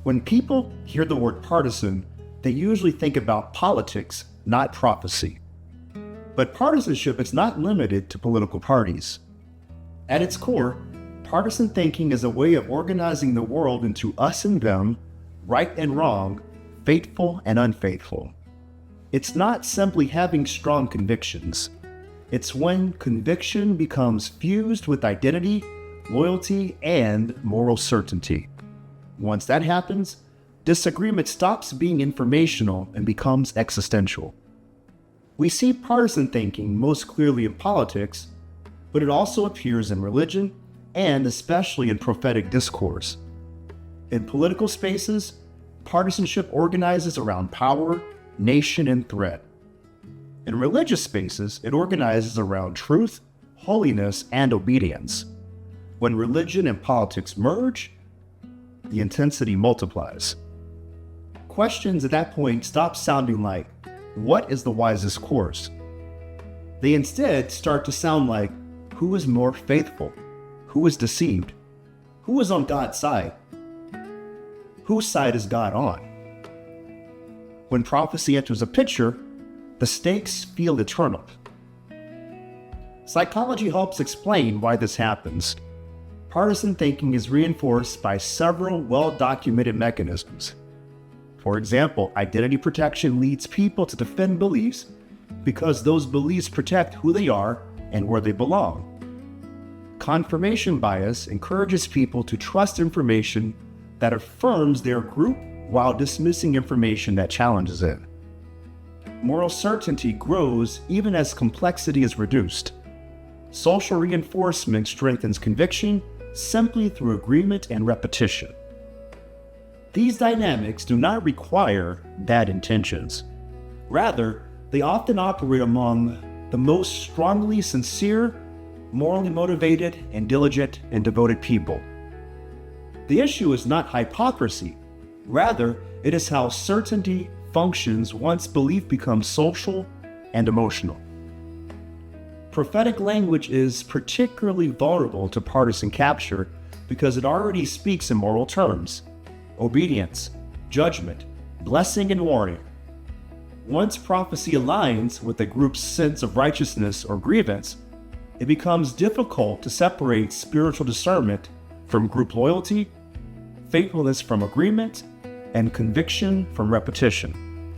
When people hear the word partisan, they usually think about politics, not prophecy. But partisanship is not limited to political parties. At its core, partisan thinking is a way of organizing the world into us and them, right and wrong, faithful and unfaithful. It's not simply having strong convictions. It's when conviction becomes fused with identity, loyalty, and moral certainty. Once that happens, disagreement stops being informational and becomes existential. We see partisan thinking most clearly in politics, but it also appears in religion and especially in prophetic discourse. In political spaces, partisanship organizes around power, nation, and threat. In religious spaces, it organizes around truth, holiness, and obedience. When religion and politics merge, the intensity multiplies. Questions at that point stop sounding like, what is the wisest course? They instead start to sound like, who is more faithful? Who is deceived? Who is on God's side? Whose side is God on? When prophecy enters a picture, the stakes feel eternal. Psychology helps explain why this happens. Partisan thinking is reinforced by several well-documented mechanisms. For example, identity protection leads people to defend beliefs because those beliefs protect who they are and where they belong. Confirmation bias encourages people to trust information that affirms their group while dismissing information that challenges it. Moral certainty grows even as complexity is reduced. Social reinforcement strengthens conviction simply through agreement and repetition. These dynamics do not require bad intentions. Rather, they often operate among the most strongly sincere, morally motivated, and diligent and devoted people. The issue is not hypocrisy. Rather, it is how certainty functions once belief becomes social and emotional. Prophetic language is particularly vulnerable to partisan capture because it already speaks in moral terms: obedience, judgment, blessing, and warning. Once prophecy aligns with a group's sense of righteousness or grievance, it becomes difficult to separate spiritual discernment from group loyalty, faithfulness from agreement, and conviction from repetition.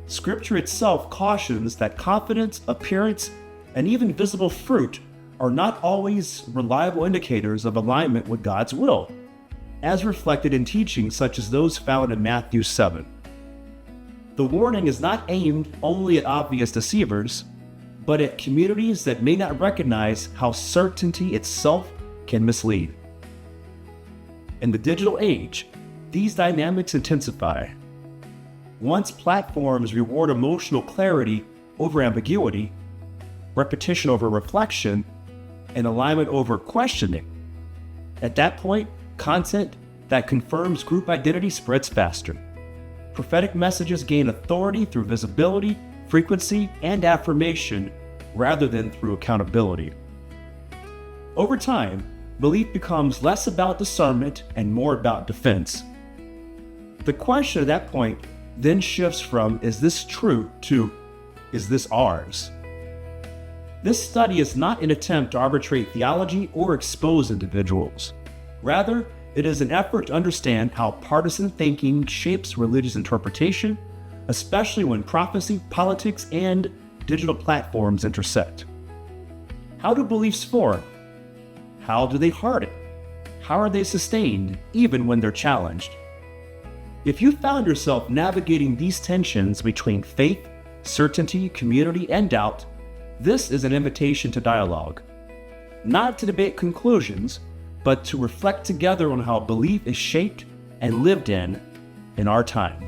Scripture itself cautions that confidence, appearance, and even visible fruit are not always reliable indicators of alignment with God's will, as reflected in teachings such as those found in Matthew 7. The warning is not aimed only at obvious deceivers, but at communities that may not recognize how certainty itself can mislead. In the digital age, these dynamics intensify. Once platforms reward emotional clarity over ambiguity, repetition over reflection, and alignment over questioning, at that point, content that confirms group identity spreads faster. Prophetic messages gain authority through visibility, frequency, and affirmation rather than through accountability. Over time, belief becomes less about discernment and more about defense. The question at that point then shifts from, is this true, to, is this ours? This study is not an attempt to arbitrate theology or expose individuals. Rather, it is an effort to understand how partisan thinking shapes religious interpretation, especially when prophecy, politics, and digital platforms intersect. How do beliefs form? How do they harden? How are they sustained, even when they're challenged? If you found yourself navigating these tensions between faith, certainty, community, and doubt, this is an invitation to dialogue. Not to debate conclusions, but to reflect together on how belief is shaped and lived in our time.